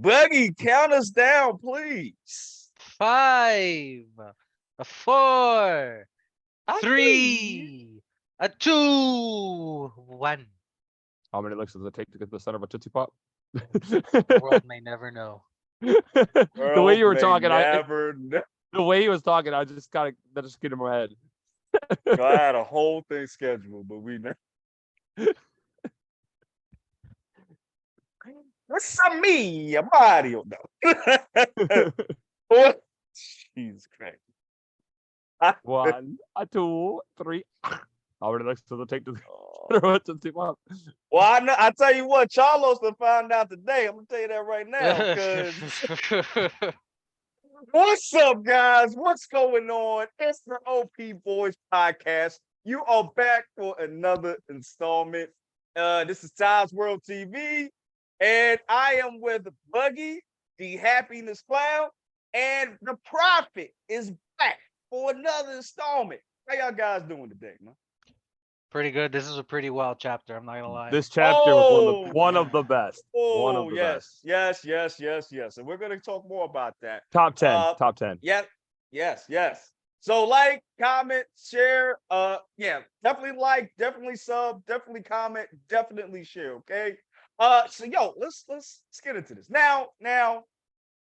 Buggy, count us down, please. 5, 4, I 3, 2, 1. How many licks does it take to get to the center of a Tootsie Pop? The world may never know. The way you were talking, the way he was talking, I just that just get in my head. I had a whole thing scheduled, but we never. What's up, me, Mario? No. Jesus Christ. 1, 2, 3. How many licks does it take to get to a Tootsie Pop? Well, I tell you what, Charlos to find out today. I'm gonna tell you that right now. Because what's up, guys? What's going on? It's the OP Boyz podcast. You are back for another installment. This is tais.worldtv, and I am with Buggy, the happiness clown, and the prophet is back for another installment. How y'all guys doing today, man? Pretty good. This is a pretty wild chapter. I'm not gonna lie. This chapter was one of the best. One of the best. Yes. And we're gonna talk more about that. Top 10. Top 10. Yes. So like, comment, share. Definitely like, definitely sub, definitely comment, definitely share. Okay. So let's get into this now.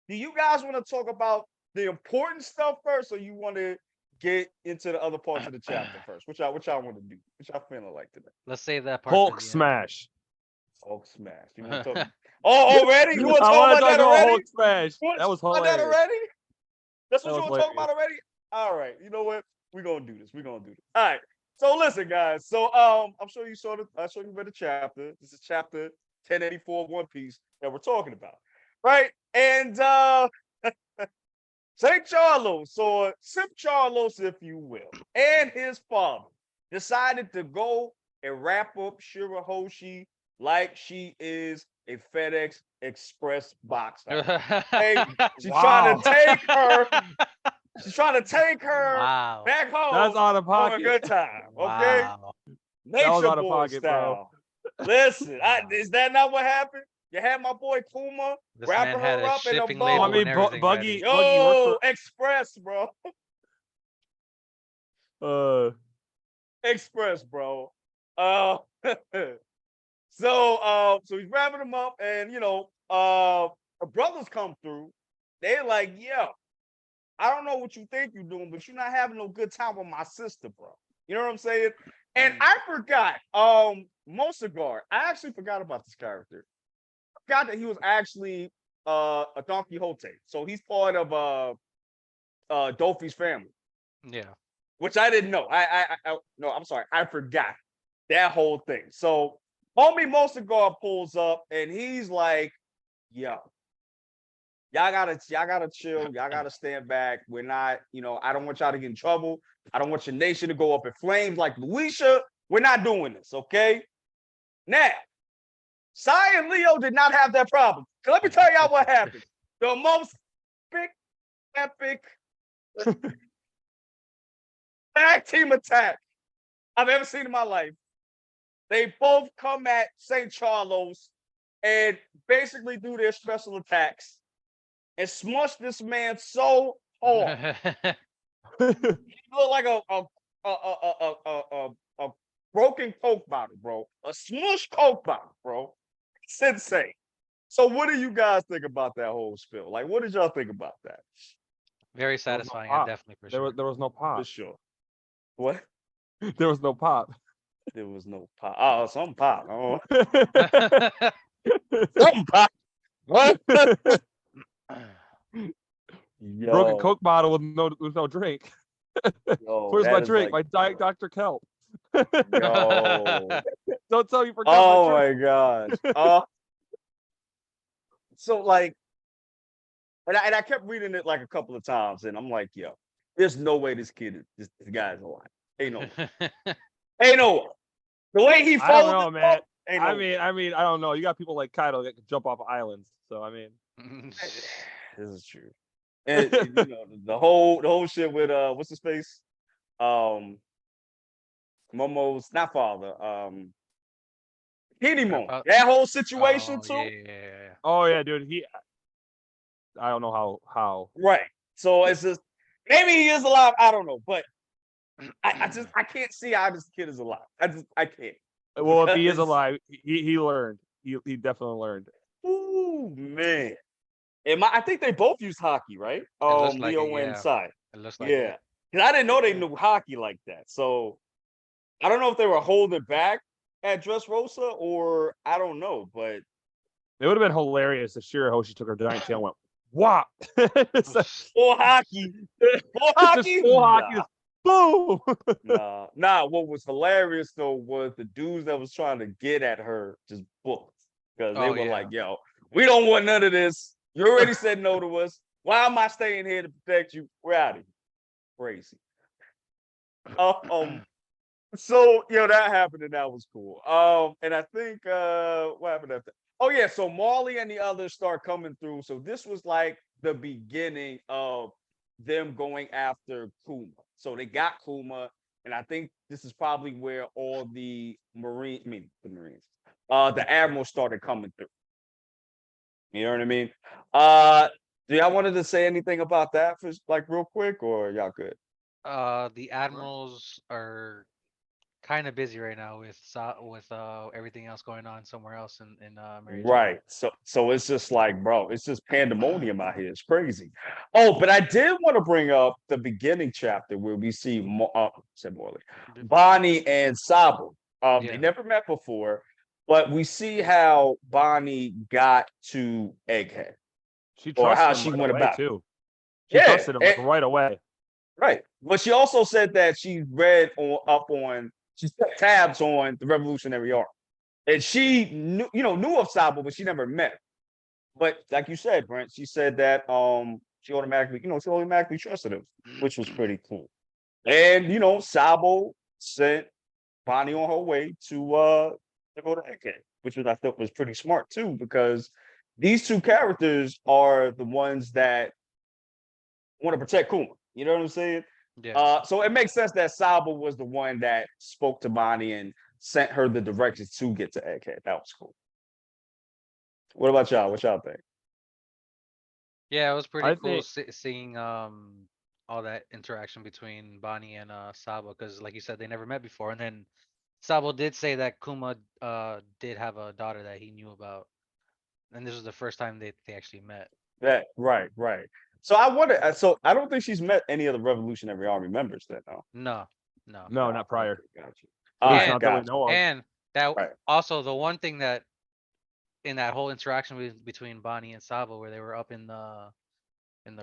Do you guys want to talk about the important stuff first, or you want to get into the other parts of the chapter first? What y'all want to do? What y'all feeling like today? Let's save that part. Hulk smash. Hulk smash. You want to talk? Already? You want to I talk about that already? Hulk smash. That was hilarious. That already? That's what you want to talk hilarious. about already? All right. You know what? We're gonna do this. All right. So listen, guys. So I'm sure you saw I showed you read the chapter. This is chapter 1084 One Piece that we're talking about, right? And St. Charlos, or Sip Charlos, if you will, and his father decided to go and wrap up Shirahoshi like she is a FedEx Express box. Hey, she's trying to take her. She's trying to take her back home. That's out of pocket. For a good time. Okay. Wow. Nature Boy style. Bro. Listen, is that not what happened? You had my boy Kuma wrapping her up in a bow. I mean, Buggy. Express, bro. Express, bro. So he's wrapping him up, and her brothers come through. They're like, yo, I don't know what you think you're doing, but you're not having no good time with my sister, bro. You know what I'm saying? And I forgot, Mosagar. I actually forgot about this character. I forgot that he was actually a Don Quixote. So he's part of Dolphy's family. Yeah. Which I didn't know. No, I'm sorry. I forgot that whole thing. So homie Mosagar pulls up and he's like, yo, y'all gotta chill. Y'all gotta stand back. We're not, I don't want y'all to get in trouble. I don't want your nation to go up in flames like Luisha. We're not doing this, okay? Now, Sai and Leo did not have that problem. So let me tell y'all what happened. The most epic tag team attack I've ever seen in my life. They both come at St. Charlos and basically do their special attacks and smush this man so hard. He looked like a broken Coke bottle, bro. A smush Coke bottle, bro. It's insane. So what do you guys think about that whole spill? Like, what did y'all think about that? Very satisfying, definitely, for sure. There was no pop. For sure. What? There was no pop. There was no pop. Oh, some pop. Oh. Some pop. What? Broken Coke bottle with no drink. Where's my drink? Like, my Diet Dr. Kelp. Yo. Don't tell me you forgot. Oh my gosh. So like, and I kept reading it like a couple of times, and I'm like, yo, there's no way this guy's alive. Ain't no way. The way he followed. I don't know, man. I mean, I don't know. You got people like Kaido that can jump off islands. So I mean, this is true. And the whole shit with what's his face? Momo's not father. Kinemon. That whole situation too. Yeah. Oh yeah, dude. I don't know how. Right. So it's just maybe he is alive. I don't know, but I can't see how this kid is alive. I can't. Well, if he is Because- alive, he learned. He definitely learned. Ooh man. I think they both use hockey, right? looks like Leo it, and yeah. Sai. It looks like Yeah. it. Because I didn't know they Yeah. knew hockey like that. So I don't know if they were holding back at Dressrosa or I don't know, but It would have been hilarious if Shirahoshi took her giant tail and went whop. It's like, full hockey. Full just hockey? full hockey. Just boom. Nah. What was hilarious though was the dudes that was trying to get at her just booked. Because they Oh, were yeah. like, yo, we don't want none of this. You already said no to us. Why am I staying here to protect you? We're out of here. Crazy. So that happened and that was cool. And I think what happened after? Oh yeah, so Marley and the others start coming through. So this was like the beginning of them going after Kuma. So they got Kuma, and I think this is probably where all the the admirals started coming through. You know what I mean? Do y'all wanted to say anything about that for like real quick, or y'all good? The admirals are kind of busy right now with everything else going on somewhere else in Mary Jane. Right. So it's just like, bro, it's just pandemonium out here. It's crazy. Oh, but I did want to bring up the beginning chapter where we see said Morley, Bonnie and Sabo. They Yeah. never met before, but we see how Bonnie got to Egghead She or trusted how him she right went away about. too. She Yeah, trusted him like right away. right. But she also said that she read she set tabs on the Revolutionary Army. And she knew of Sabo, but she never met him. But like you said, Brent, she said that she automatically trusted him, which was pretty cool. And Sabo sent Bonnie on her way to go to Egghead, which I thought was pretty smart too, because these two characters are the ones that want to protect Kuma. You know what I'm saying? Yeah. So it makes sense that Sabo was the one that spoke to Bonnie and sent her the directions to get to Egghead. That was cool. What about y'all? What y'all think? Yeah, it was pretty I cool think seeing all that interaction between Bonnie and Sabo, because like you said, they never met before. And then Sabo did say that Kuma did have a daughter that he knew about, and this was the first time they actually met. That right. So I wonder. So I don't think she's met any of the Revolutionary Army members. Then, no. No, no. no, not prior. Okay, got you. At All least right, not that we got you. know of. And that Right. also the one thing that in that whole interaction between Bonnie and Sabo, where they were up in the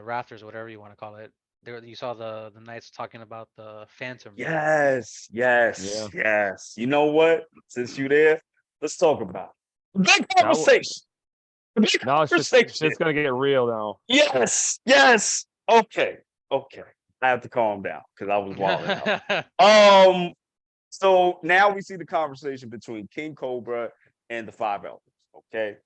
rafters, whatever you want to call it, you saw the knights talking about the Phantom. Yes. Yeah. You know what? Since you there, let's talk about it. Big That w- conversation. Big Now it's conversation. gonna get real now. Yes. Okay. I have to calm down because I was wilding out. So now we see the conversation between King Cobra and the Five Elders. Okay.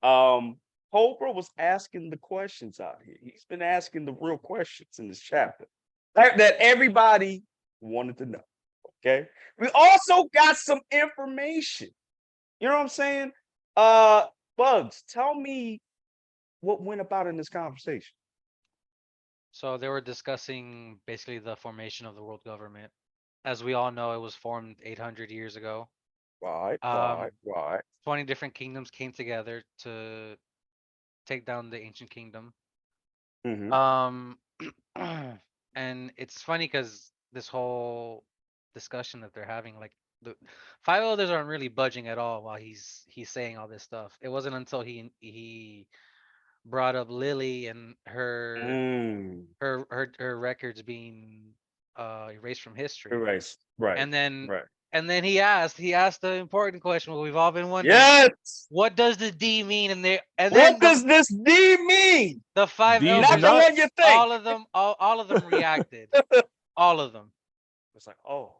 Cobra was asking the questions out here. He's been asking the real questions in this chapter that everybody wanted to know. Okay. We also got some information. You know what I'm saying? Bugs, tell me what went about in this conversation. So they were discussing basically the formation of the world government. As we all know, it was formed 800 years ago. Right. 20 different kingdoms came together to take down the ancient kingdom. Mhm. And it's funny because this whole discussion that they're having, like the five elders aren't really budging at all while he's saying all this stuff. It wasn't until he brought up Lily and Mm. her records being erased from history. Erase. Right. And then Right. he asked the important question, what we've all been wondering. Yes. What does the D mean? And What then does this D mean? the five D's elders, Not the one you think. all of them reacted. All of them. It's like, oh,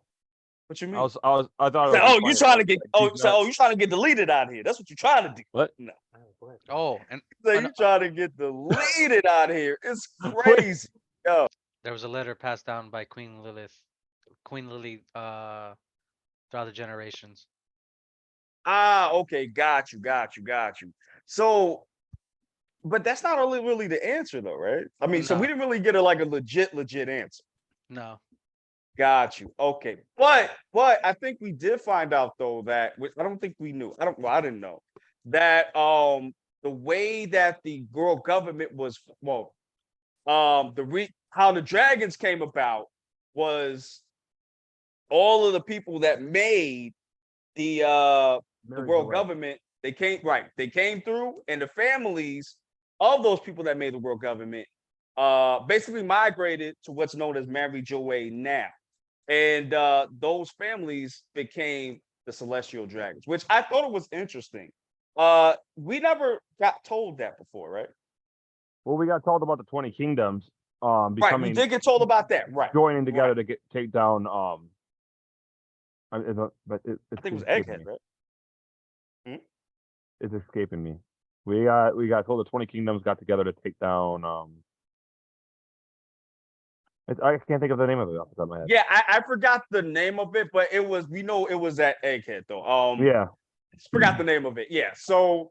what you mean? I thought it was Say, just you funny, trying to like, get these nuts. you trying to get deleted out of here. That's what you're trying to do. What? No. Oh, and So you trying to get deleted out of here. It's Wait. crazy. Yo. there was a letter passed down by Queen Lily throughout the generations. Okay, got you. So but that's not really the answer though, right? I mean, so we No. didn't really get a legit answer. No. Got you. Okay. But I think we did find out though that which I don't think we knew. I didn't know that the way that the world government was how the dragons came about was all of the people that made the Married world away. government, they came through, and the families of those people that made the world government basically migrated to what's known as Mary Joy now. And those families became the celestial dragons, which I thought it was interesting. We never got told that before, right? Well, we got told about the 20 kingdoms Right, we becoming did get told about that, right? joining together Right. to take down but I think it was Egghead, right? It's escaping me. We got told the 20 kingdoms got together to take down I can't think of the name of it off the top of my head. Yeah, I forgot the name of it, but we know it was at Egghead though. Yeah. Just forgot the name of it. Yeah. So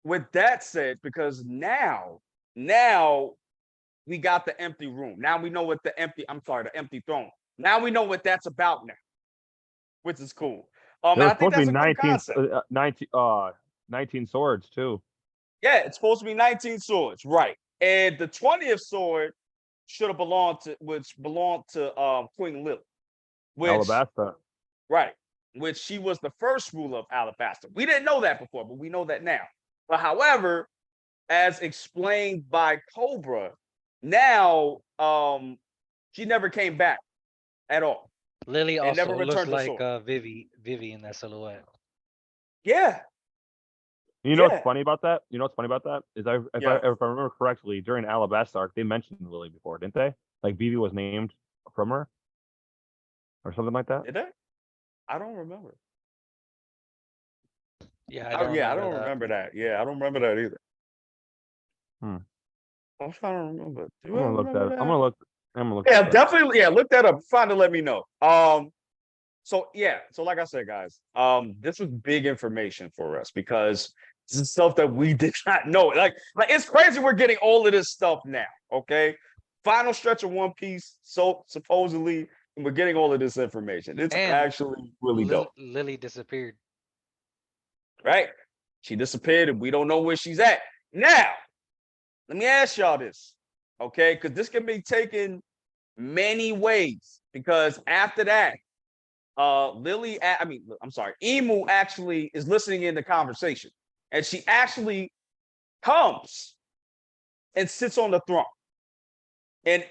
with that said, because now we got the empty room. Now we know what the empty throne. Now we know what that's about now, which is cool. There I was think supposed to that's be a good 19, concept. 19 swords too. Yeah, it's supposed to be 19 swords, right? And the 20th sword should have belonged to Queen Lily, which Alabasta. right, which she was the first ruler of Alabasta. We didn't know that before, but we know that now. But however, as explained by Cobra, now she never came back at all. Lily And also never looks returned the like sword. Vivi in that silhouette. Yeah. You know Yeah. what's funny about that? You know what's funny about that is if I remember correctly, during Alabasta arc, they mentioned Lily before, didn't they? Like Vivi was named from her, or something like that. Did they? I don't remember. Yeah, I don't remember that. Yeah, I don't remember that either. I'm trying to remember. I'm gonna look that. I'm gonna look. Yeah, that definitely. Yeah, look that up. Find it. Let me know. So yeah. So like I said, guys, this was big information for us because this is stuff that we did not know. Like it's crazy. We're getting all of this stuff now. Okay, final stretch of One Piece. So supposedly, we're getting all of this information. It's And actually really dope. Lily disappeared. Right? She disappeared, and we don't know where she's at now. Let me ask y'all this, okay? Because this can be taken many ways. Because after that, Emu actually is listening in the conversation, and she actually comes and sits on the throne. And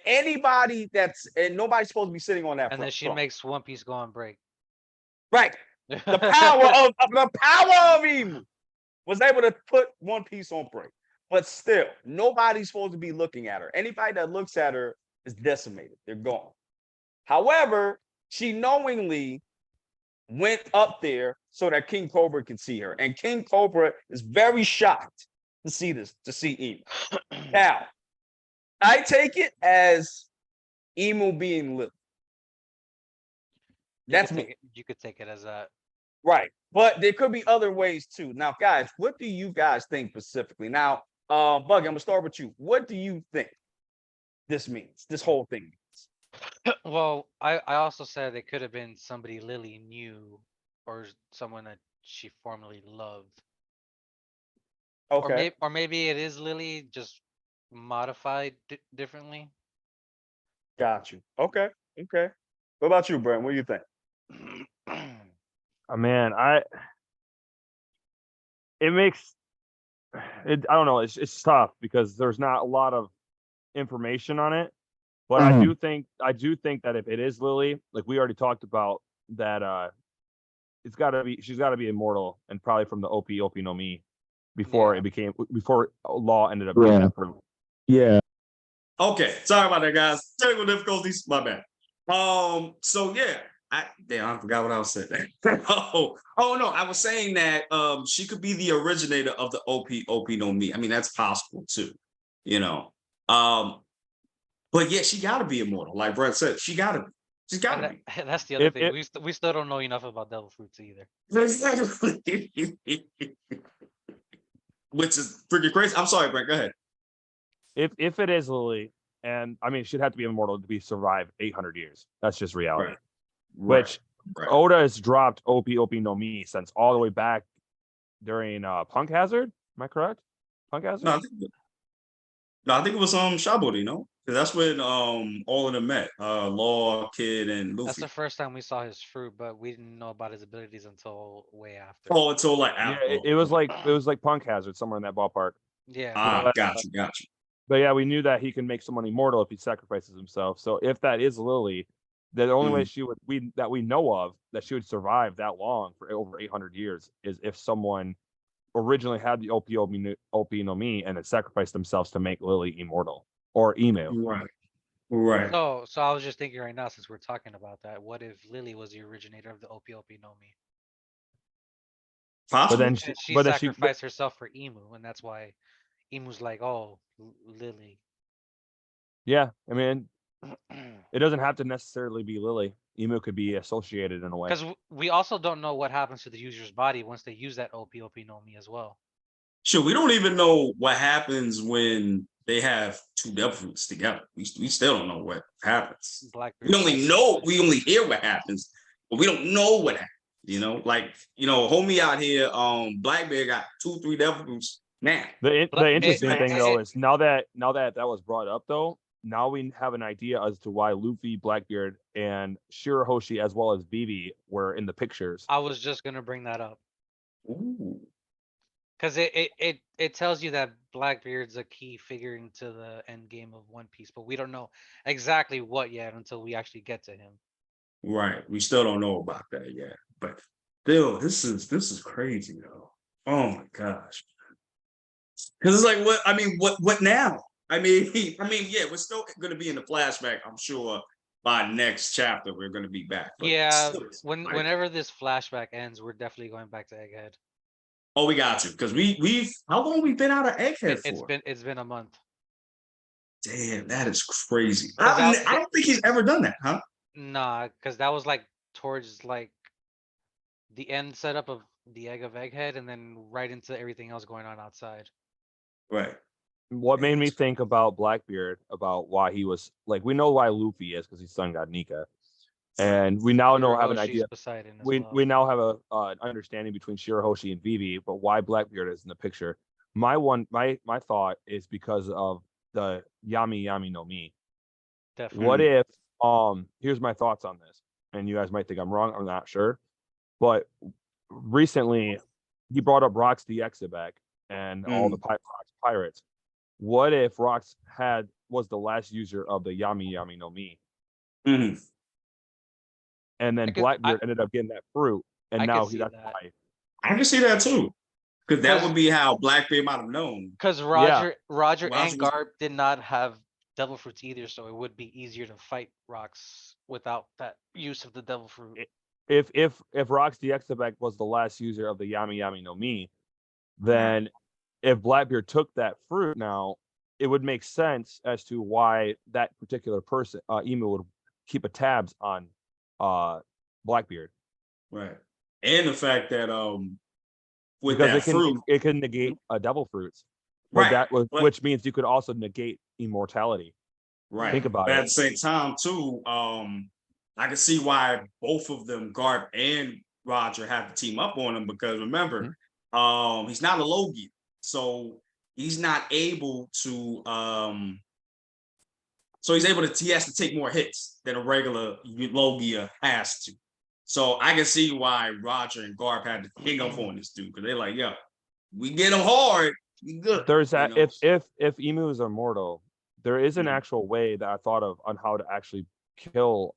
nobody's supposed to be sitting on that. And then she makes One Piece go on break. Right. The power of Emu was able to put One Piece on break. But still, nobody's supposed to be looking at her. Anybody that looks at her is decimated. They're gone. However, she knowingly went up there so that King Cobra can see her. And King Cobra is very shocked to see Emu. Now, I take it as Emu being Lily. That's me. You could take it as that. Right. But there could be other ways too. Now, guys, what do you guys think specifically? Now, Buggy, I'm gonna start with you. What do you think this means? This whole thing means? Well, I also said it could have been somebody Lily knew or someone that she formerly loved. Okay. Or maybe it is Lily, just modified differently. Got you. Okay. Okay. What about you, Brent? What do you think? Man, I don't know. It's tough because there's not a lot of information on it. But I do think that if it is Lily, like we already talked about, that she's got to be immortal, and probably from the OP no Mi before Law ended up being that fruit. Yeah. Okay. Sorry about that, guys. Technical difficulties. My bad. So yeah. I forgot what I was saying. oh no, I was saying that she could be the originator of the OP no Mi. I mean, that's possible too, you know. But yeah, she gotta be immortal. Like Brett said, she's gotta be. That's the other thing. We still don't know enough about devil fruits either. which is freaking crazy. I'm sorry, Brent. Go ahead. If it is Lily, and I mean, she'd have to be immortal to be survive 800 years. That's just reality. Right. Which Right. Oda has dropped OP no Mi since all the way back during Punk Hazard. Am I correct? Punk Hazard? I think it was Shabody, no? Because that's when all of them met. Law, Kid, and Luffy. That's the first time we saw his fruit, but we didn't know about his abilities until way after. Oh, until like Yeah, after. it was like Punk Hazard, somewhere in that ballpark. Yeah. Got you. But yeah, we knew that he can make someone immortal if he sacrifices himself. So if that is Lily, the only way she would that we know of that she would survive that long for over 800 years is if someone originally had the OP no Mi and then sacrificed themselves to make Lily immortal or email. Right. So I was just thinking right now, since we're talking about that, what if Lily was the originator of the OP no Mi? Possible. But then She but sacrificed herself for Emu, and that's why Emu's like, oh, Lily. yeah, I mean, it doesn't have to necessarily be Lily. Emu could be associated in a way. Because we also don't know what happens to the user's body once they use that OP no Mi as well. Sure, we don't even know what happens when they have two devil fruits together. We still don't know what happens. Blackbeard. We only hear what happens, but we don't know what happens. You know, like, homie out here, Blackbeard got 2-3 devil fruits now. The interesting thing though is now that was brought up though, now we have an idea as to why Luffy, Blackbeard, and Shirahoshi as well as Vivi were in the pictures. I was just gonna bring that up. Ooh. Because it tells you that Blackbeard's a key figure into the end game of One Piece, but we don't know exactly what yet until we actually get to him. Right. We still don't know about that yet. But still, this is crazy though. Oh my gosh. Because it's like, what now? I mean, yeah, we're still gonna be in the flashback, I'm sure. By next chapter, we're gonna be back. But Yeah, still, whenever this flashback ends, we're definitely going back to Egghead. Oh, we got you. Because we've how long we been out of Egghead for? It's been a month. Damn, that is crazy. I don't think he's ever done that, huh? Nah, because that was like towards like the end setup of the egg of Egghead, and then right into everything else going on outside. Right. What made me think about Blackbeard, about why he was like, we know why Luffy is because his son got Nika, and we now have an idea. We now have a understanding between Shirahoshi and Vivi, but why Blackbeard is in the picture. My thought is because of the Yami no Mi. Definitely. What if here's my thoughts on this, and you guys might think I'm wrong, I'm not sure, but recently he brought up Rox the Exibek and all the pirates. What if Rox was the last user of the Yami no Mi? Mm-hmm. And then Blackbeard ended up getting that fruit, and now that's why. I can see that too, because that would be how Blackbeard might have known. Because Roger and Garp did not have devil fruits either, so it would be easier to fight Rox without that use of the devil fruit. If Rox the Exibek was the last user of the Yami no Mi, then if Blackbeard took that fruit now, it would make sense as to why that particular person, Emu, would keep a tabs on Blackbeard. Right. And the fact that with because that fruit, it can negate devil fruits. Right. Which means you could also negate immortality. Right. Think about but it. At the same time, too, I can see why both of them, Garp and Roger, have to team up on him, because remember, he's not a Logia. So he's not able to he has to take more hits than a regular Logia has to. So I can see why Roger and Garp had to hang up on this dude, because they're like, yo, we get him hard, we good. There's that if Emu is immortal, there is an actual way that I thought of on how to actually kill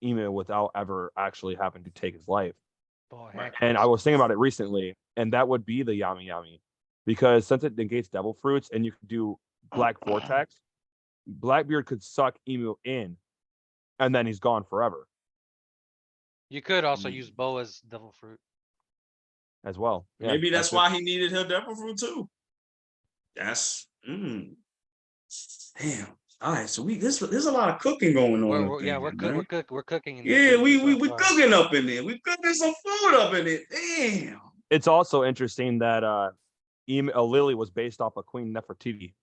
Emu without ever actually having to take his life. And I was thinking about it recently, and that would be the Yami. Because since it negates devil fruits and you can do Black Vortex, Blackbeard could suck Emu in, and then he's gone forever. You could also use Boa's devil fruit as well. Yeah, maybe that's why he needed her devil fruit too. That's damn. All right, so there's a lot of cooking going on. We're cooking. Yeah, we cooking up in there. We cooking some food up in it. Damn. It's also interesting that Lily was based off of Queen Nefertiti.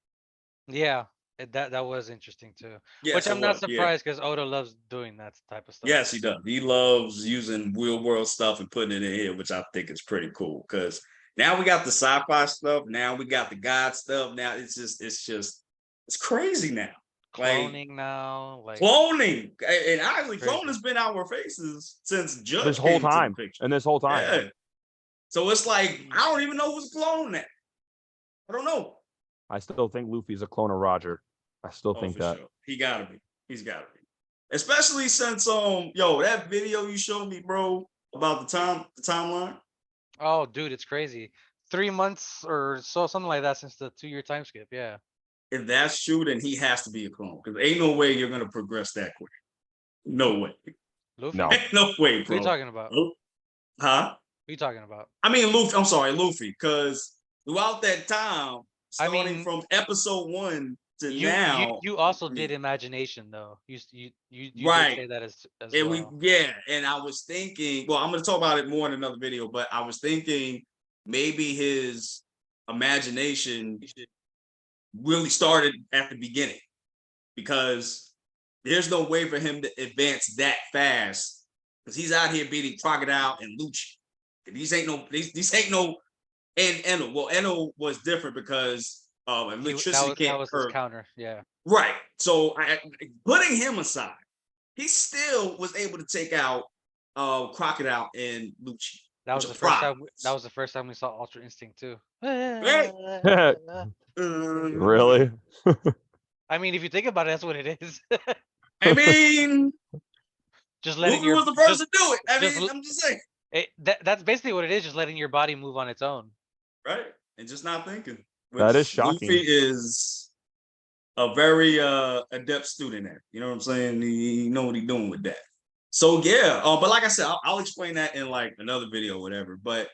Yeah, that was interesting too. Yes, Which it I'm not was, yeah. surprised because Oda loves doing that type of stuff. Yes, he does. He loves using real world stuff and putting it in here, which I think is pretty cool. Because now we got the sci-fi stuff. Now we got the God stuff. Now it's crazy now. Cloning now, like Cloning, and actually, crazy. cloning has been our faces since Judge This came whole into the time. picture. And this whole time. Yeah. So it's like I don't even know who's cloning that. I don't know. I still think Luffy's a clone of Roger. I still think for that. sure. He gotta be. He's gotta be. Especially since that video you showed me, bro, about the timeline. Oh, dude, it's crazy. 3 months or so, something like that, since the 2-year time skip. Yeah. If that's true, then he has to be a clone. Because ain't no way you're gonna progress that quick. No way. Luffy. No. Ain't no way, What bro. are you talking about? Huh? What are you talking about? I mean, Luffy. I'm sorry, Luffy. Because throughout that time, starting from episode 1 to now, you also did imagination though. You Right. did say that as and well. and I was thinking, well, I'm gonna talk about it more in another video, but I was thinking maybe his imagination really started at the beginning, because there's no way for him to advance that fast, because he's out here beating Crocodile and Lucci. These ain't no and Eno. Well, Eno was different because electricity that can't was his hurt. counter. Yeah. Right. So putting him aside, he still was able to take out Crocodile and Lucci. That was the first time. That was the first time we saw Ultra Instinct too. Really? I mean, if you think about it, that's what it is. I mean, just letting Luffy was the first to do it. I mean, I'm just saying. That's basically what it is. Just letting your body move on its own. Right. And just not thinking. That is shocking. Luffy is a very adept student at. You know what I'm saying? He know what he's doing with that. So yeah, but like I said, I'll explain that in like another video or whatever. But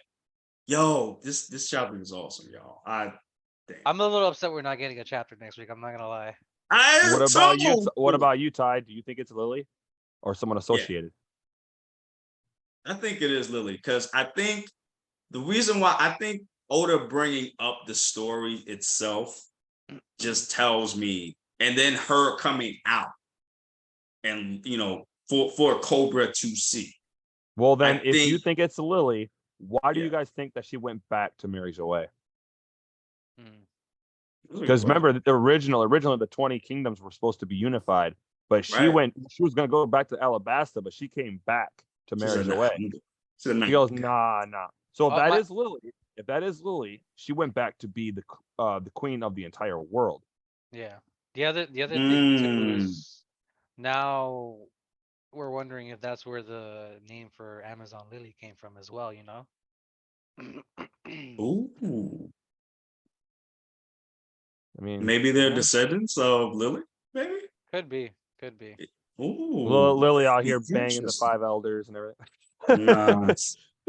yo, this chapter is awesome, y'all. I'm a little upset we're not getting a chapter next week. I'm not gonna lie. What about you, Ty? Do you think it's Lily or someone associated? I think it is Lily, because I think the reason why I think Oda bringing up the story itself just tells me, and then her coming out, and for Cobra to see. Well, then, if you think it's Lily, why do you guys think that she went back to Mary Joy? Because remember, the originally the 20 kingdoms were supposed to be unified, but she was going to go back to Alabasta, but she came back to Mary Joy. She goes, nah. So if that is Lily, she went back to be the queen of the entire world. Yeah. The other thing too is now we're wondering if that's where the name for Amazon Lily came from as well, Ooh. I mean, maybe they're descendants of Lily. Maybe could be. Ooh, Lily out here banging the 5 elders and everything.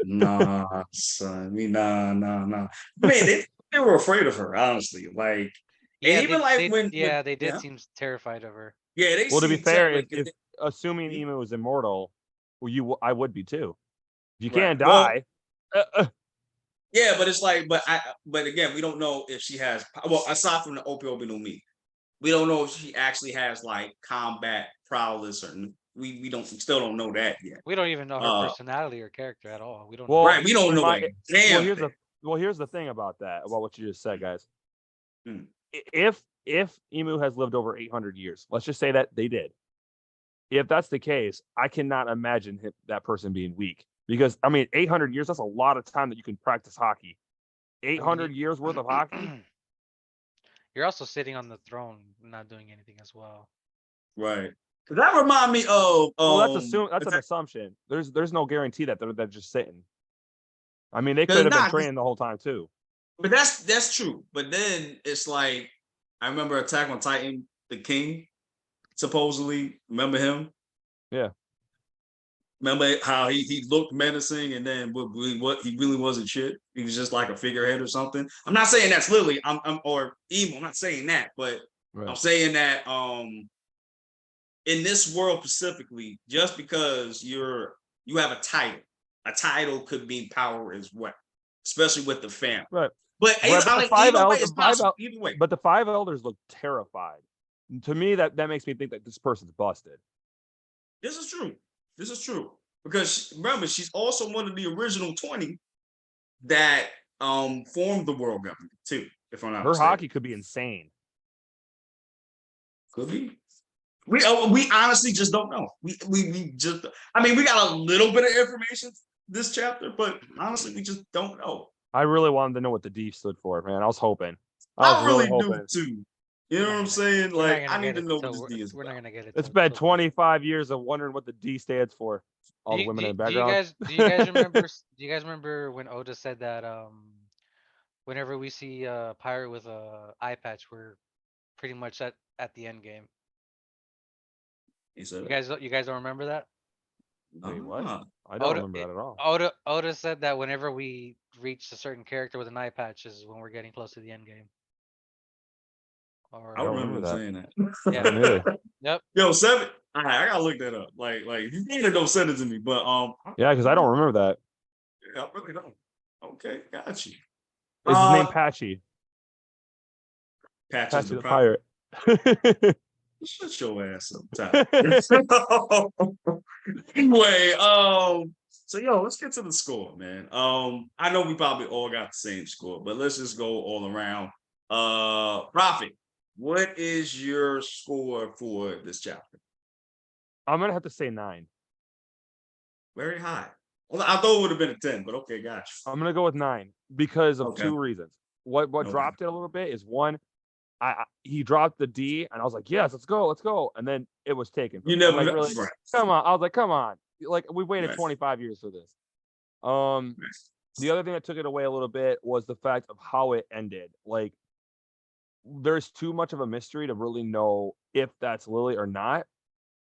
Nah, son. Nah. Man, they were afraid of her, honestly. Like, yeah, and even they did seem terrified of her. Yeah, they. Well, to be fair, if assuming Emu is immortal, I would be too. You can't die. Yeah, but it's like, but again, we don't know if she has. Well, aside from the Opi no Mi, we don't know if she actually has like combat prowess, or we still don't know that yet. We don't even know her personality or character at all. We don't. Well, know. We don't know. Here's the thing about that, about what you just said, guys. If Emu has lived over 800 years, let's just say that they did. If that's the case, I cannot imagine that person being weak. Because, I mean, 800 years, that's a lot of time that you can practice hockey. 800 years worth of hockey? You're also sitting on the throne, not doing anything as well. Right. That remind me of... that's an assumption. There's no guarantee that they're just sitting. I mean, they could have been training the whole time, too. But that's true. But then it's like, I remember Attack on Titan, the king, supposedly. Remember him? Yeah. Remember how he looked menacing, and then what he really wasn't shit. He was just like a figurehead or something. I'm not saying that's Lily. Or Emo. I'm not saying that, but I'm saying that in this world specifically, just because you have a title could mean power as well, especially with the family. Right. But Right, but the like, five either way, el- it's the five possible. el- Either way. But the 5 elders look terrified. To me, that makes me think that this person's busted. This is true. This is true. Because remember, she's also one of the original 20 that formed the world government too, if I'm not Her mistaken. hockey could be insane. Could be. We honestly just don't know. We just, I mean, we got a little bit of information this chapter, but honestly, we just don't know. I really wanted to know what the D stood for, man. I was hoping. I was I really really do hoping. too. You know what I'm saying? We're not Like, gonna I need get to it know what till this D is we're not about. gonna get it. It's till- been till- 25 years of wondering what the D stands for. All the women in the background. Do you guys remember? Do you guys remember when Oda said that whenever we see a pirate with a eye patch, we're pretty much at the end game. He said, You guys don't remember that? Wait, what? "Ah, I don't Oda, remember that at all. Oda said that whenever we reach a certain character with an eye patch is when we're getting close to the end game. Or I don't remember that. saying that. Yeah. I don't either. Yep. Yo, 7. All right, I gotta look that up. Like if you need it, don't send it to me. But Yeah, because I don't remember that. I really don't. Okay, got you. Is his name Patchy? Patches Patchy the the pirate. pirate. Shut your ass up, Ty. Anyway, so yo, let's get to the score, man. I know we probably all got the same score, but let's just go all around. Prophet, what is your score for this chapter? I'm gonna have to say 9. Very high. Well, I thought it would have been a 10, but okay, gotcha. I'm gonna go with 9 because of Okay. 2 reasons. What Okay. dropped it a little bit is one, he dropped the D, and I was like, yes, let's go, and then it was taken. You I'm never like, know. really? Right. Come on. I was like, come on. Like, we waited Right. 25 years for this. The other thing that took it away a little bit was the fact of how it ended. Like, there's too much of a mystery to really know if that's Lily or not,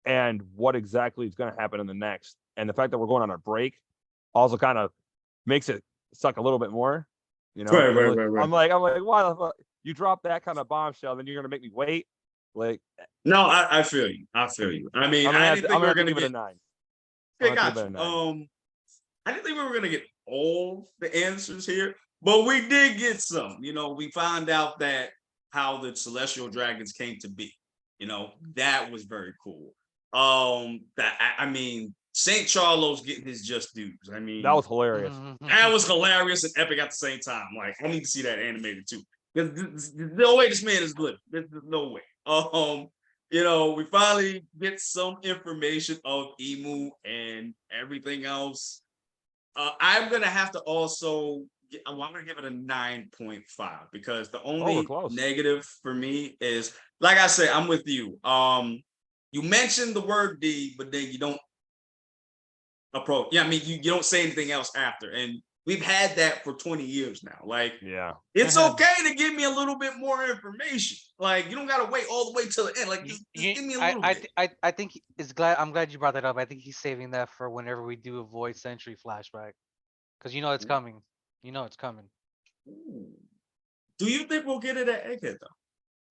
and what exactly is going to happen in the next. And the fact that we're going on a break also kind of makes it suck a little bit more. You know, Right. I'm like, why the fuck you drop that kind of bombshell, then you're gonna make me wait? Like, No, I feel you. I mean, I didn't think we were gonna give it get a 9. Okay, got you. I didn't think we were gonna get all the answers here, but we did get some. You know, we found out that how the celestial dragons came to be. You know, that was very cool. I mean, St. Charlo's getting his just dues. I mean, That was hilarious. that was hilarious and epic at the same time. Like, I need to see that animated too. There's no way this man is good. There's no way. You know, we finally get some information of Emu and everything else. I'm gonna have to also. I'm gonna give it a 9.5 because the only negative for me is, like I said, I'm with you. You mentioned the word D, but then you don't approach. Yeah, I mean, you don't say anything else after, and we've had that for 20 years now. Like, yeah, it's okay to give me a little bit more information. Like, you don't gotta wait all the way till the end. Like, just give me a little bit. I think I'm glad you brought that up. I think he's saving that for whenever we do a Void Century flashback, because you know it's coming. You know it's coming. Ooh. Do you think we'll get it at Egghead though?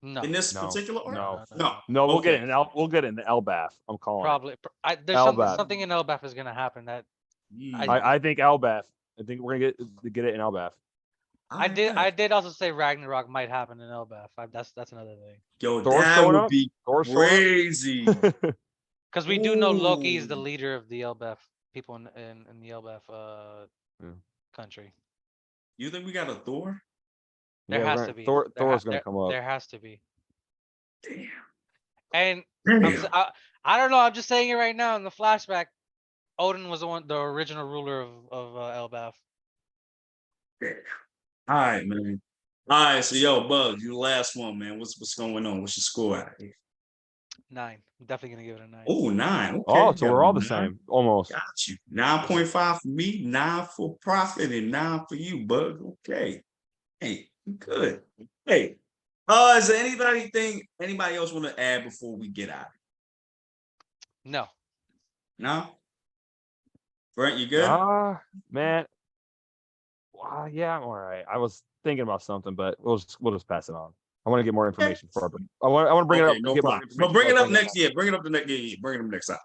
No. In this particular arc? No. No. We'll get it. We'll get it in the Elbaf. I'm calling. Probably. There's something in Elbaf is gonna happen that. I think Elbaf. I think we're gonna get it in Elbaf. I did also say Ragnarok might happen in Elbaf. That's another thing. Yo, that would be crazy. Because we do know Loki is the leader of the Elbaf people in the Elbaf country. You think we got a Thor? There has to be. Thor's gonna come up. There has to be. Damn. And I don't know. I'm just saying it right now. In the flashback, Odin was the original ruler of Elbaf. Damn. All right, man. All right, so yo, Bugs, you the last one, man. What's going on? What's your score out here? 9. I'm definitely gonna give it a 9. Oh, 9. Okay. Oh, so we're all the same, almost. Got you. 9.5 for me, 9 for Prophet, and 9 for you, Bug. Okay. Hey, good. Hey, is there anybody else want to add before we get out? No. No? Brent, you good? Man. Yeah, I'm all right. I was thinking about something, but we'll just pass it on. I want to get more information for it. I want to bring it up. No problem. But bring it up next year. Bring it up the next year. Bring it up next time.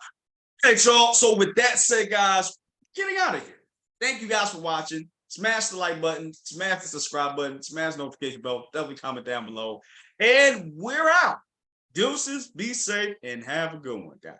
Okay, so with that said, guys, getting out of here. Thank you guys for watching. Smash the like button, smash the subscribe button, smash the notification bell. Definitely comment down below. And we're out. Deuces, be safe, and have a good one, guys.